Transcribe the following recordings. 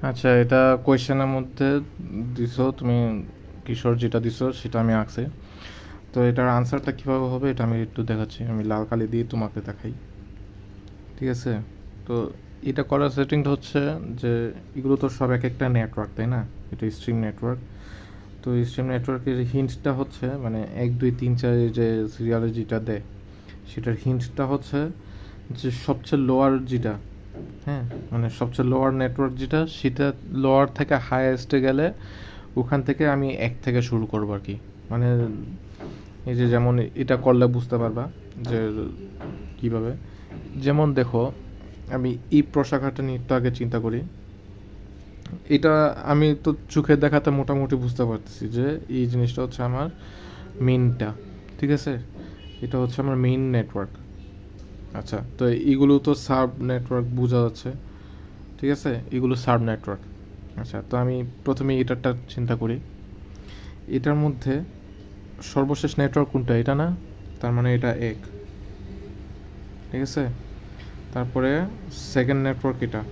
আচ্ছা, এটা কোয়েশ্চেনের মধ্যে দিছো তুমি, কিশোর যেটা দিছো সেটা আমি আঁকছি। তো এটার আনসারটা কীভাবে হবে এটা আমি একটু দেখাচ্ছি। আমি লাল কালি দিয়ে তোমাকে দেখাই, ঠিক আছে? তো এটা করার সেটিংটা হচ্ছে যে এগুলো তো সব এক একটা নেটওয়ার্ক, তাই না? এটা স্ট্রিম নেটওয়ার্ক। তো স্ট্রিম নেটওয়ার্কের হিন্টসটা হচ্ছে মানে 1 2 3 4 যে সিরিয়ালে যেটা দেয় সেটার হিন্টসটা হচ্ছে যে সবচেয়ে লোয়ার যেটা, হ্যাঁ, মানে সবচেয়ে লোয়ার নেটওয়ার্ক যেটা সেটা লোয়ার থেকে হাইয়েস্টে গেলে ওখান থেকে আমি 1 থেকে শুরু করবো আর কি। মানে এই যে যেমন এটা করলে বুঝতে পারবা যে কিভাবে। যেমন দেখো, আমি এই প্রশাখাটা নিয়ে একটু আগে চিন্তা করি। এটা আমি তো চোখে দেখাতে মোটামুটি বুঝতে পারতেছি যে এই জিনিসটা হচ্ছে আমার মেইনটা, ঠিক আছে? এটা হচ্ছে আমার মেইন নেটওয়ার্ক। আচ্ছা, তো এইগুলো তো সাব নেটওয়ার্ক বোঝা যাচ্ছে, ঠিক আছে? এগুলো সাব নেটওয়ার্ক। আচ্ছা, তো আমি প্রথমে এটারটা চিন্তা করি। এটার মধ্যে সর্বশেষ নেটওয়ার্ক কোনটা? এটা না? তার মানে এটা 1, ঠিক আছে? তারপরে সেকেন্ড নেটওয়ার্ক এটা,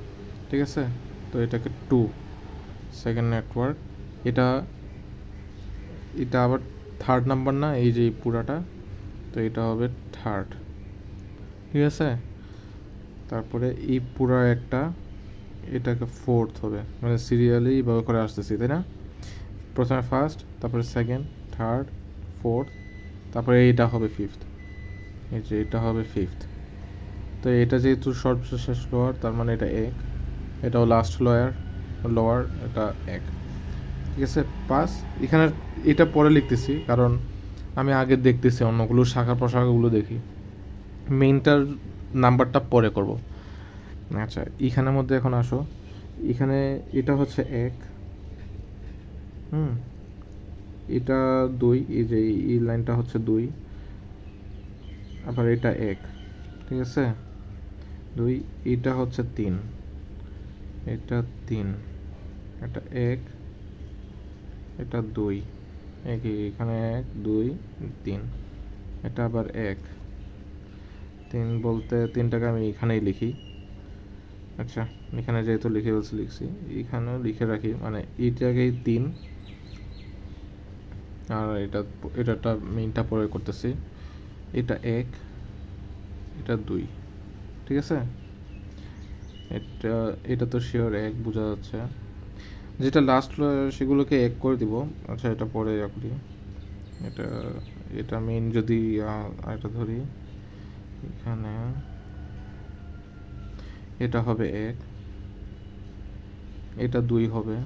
ঠিক আছে? তো এটাকে 2, সেকেন্ড নেটওয়ার্ক। এটা এটা আবার থার্ড নাম্বার না, এই যে পুরাটা, তো এটা হবে থার্ড, ঠিক আছে? তারপরে এই পুরা একটা, এটাকে ফোর্থ হবে, মানে সিরিয়ালি এইভাবে করে আসতেছি, তাই না? প্রথমে ফার্স্ট, তারপরে সেকেন্ড, থার্ড, ফোর্থ, তারপরে এইটা হবে ফিফথ। এই যে এটা হবে ফিফথ। তো এটা যেহেতু সর্বশেষ লোয়ার, তার মানে এটা 1, এটাও লাস্ট লোয়ার, এটা 1, ঠিক আছে? 5। এখানে এটা পরে লিখতেছি কারণ আমি আগে দেখতেছি অন্যগুলো শাখা প্রশাখাগুলো দেখি, মেইনটার নাম্বারটা পরে করব। আচ্ছা, এখানের মধ্যে এখন আসো। এখানে এটা হচ্ছে 1, হুম, এটা 2, এই যে এই লাইনটা হচ্ছে 2, আবার এটা 1, ঠিক আছে? 2, এটা হচ্ছে 3, এটা 3, এটা 1, এটা 2, এখানে 1 2 3, এটা আবার 1 3 বলতে 3টাকে আমি এখানেই লিখি। আচ্ছা, এখানে যেহেতু লিখে বলছি লিখছি, এখানেও লিখে রাখি, মানে এইটাকেই 3, আর এটাটা মেইনটা পরে করতেছি। এটা 1, এটা 2, ঠিক আছে? এটা এটা তো শিওর 1 বোঝা যাচ্ছে। যেটা লাস্ট সেগুলোকে 1 করে দিব। আচ্ছা, এটা পরে করি। এটা এটা মেইন যদি এটা ধরি, এখানে এটা হবে 1, এটা 2 হবে,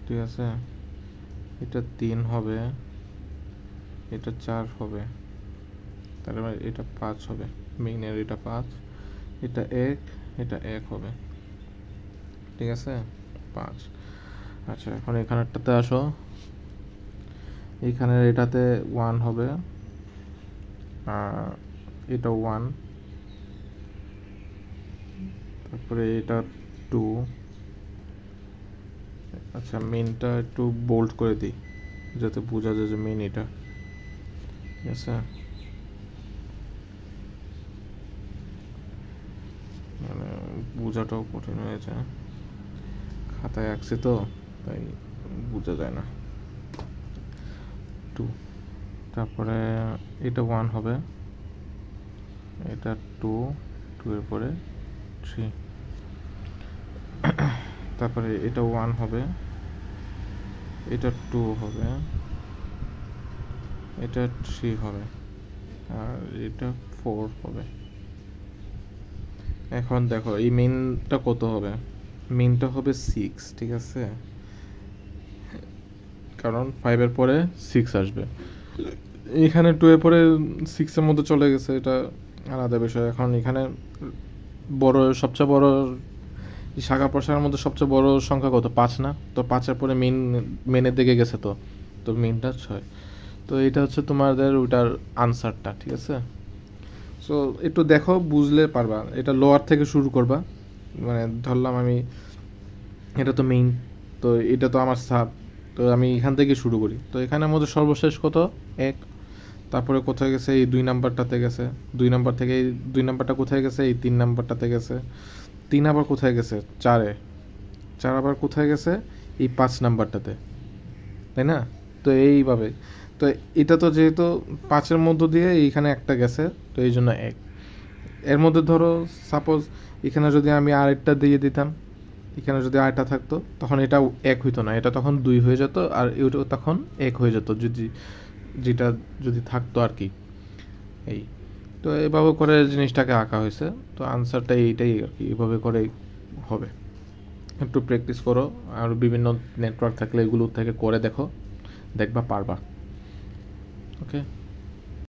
ঠিক আছে? এটা 3 হবে, এটা 4 হবে, তারপরে এটা 5 হবে, মেইনের এটা 5, এটা 1, এটা 1 হবে, ঠিক আছে? 5। আচ্ছা, এখন এখানেরটাতে আসো। এইখানের এটাতে 1 হবে, আর এটা 1, তারপরে এটা 2। আচ্ছা, মেইনটা একটু বোল্ড করে দিই যাতে বোঝা যায় যে মেইন এটা, ঠিক আছে? মানে বোঝাটাও কঠিন হয়ে যায়, খাতায় আঁকছি তো তাই বোঝা যায় না। 2, তারপরে এটা 1 হবে, এটা 2, 2 এর পরে 3, তারপরে এটা 1 হবে, এটা 2 হবে, এটা 3 হবে, আর এটা 4 হবে। এখন দেখো এই মেইনটা কত হবে? মেইনটা হবে 6, ঠিক আছে? কারণ 5-এর পরে 6 আসবে। এখানে 2 এর পরে 6-এর মধ্যে চলে গেছে, এটা আলাদা বিষয়। এখন এখানে সবচেয়ে বড় শাখা প্রশাখার মধ্যে সবচেয়ে বড় সংখ্যা কত? 5 না? তো 5-এর পরে মেনের দিকে গেছে, তো তো মেনটা 6। তো এটা হচ্ছে তোমাদের ওইটার আনসারটা, ঠিক আছে? সো একটু দেখো, বুঝলে পারবা। এটা লোয়ার থেকে শুরু করবা, মানে ধরলাম আমি এটা তো মেইন, তো এটা তো আমার সাব, তো আমি এখান থেকে শুরু করি। তো এখানের মধ্যে সর্বশেষ কত? 1। তারপরে কোথায় গেছে? এই 2 নাম্বারটাতে গেছে। 2 নাম্বার থেকে 2 নাম্বারটা কোথায় গেছে? এই 3 নাম্বারটাতে গেছে। 3 আবার কোথায় গেছে? 4-এ। 4 আবার কোথায় গেছে? এই 5 নাম্বারটাতে, তাই না? তো এইভাবে, তো এটা তো যেহেতু 5-এর মধ্য দিয়ে এইখানে একটা গেছে, তো এই জন্য 1। এর মধ্যে ধরো সাপোজ এখানে যদি আমি আরেকটা দিয়ে দিতাম, এখানে যদি আরেকটা থাকতো, তখন এটাও 1 হইতো না, এটা তখন 2 হয়ে যেত, আর এটাও তখন 1 হয়ে যেত, যদি যেটা যদি থাকতো আর কি। এই তো এভাবে করে জিনিসটাকে আঁকা হয়েছে। তো আনসারটা এইটাই আর কি, এভাবে করে হবে। একটু প্র্যাকটিস করো, আর বিভিন্ন নেটওয়ার্ক থাকলে এগুলো থেকে করে দেখো, দেখবা পারবা। ওকে।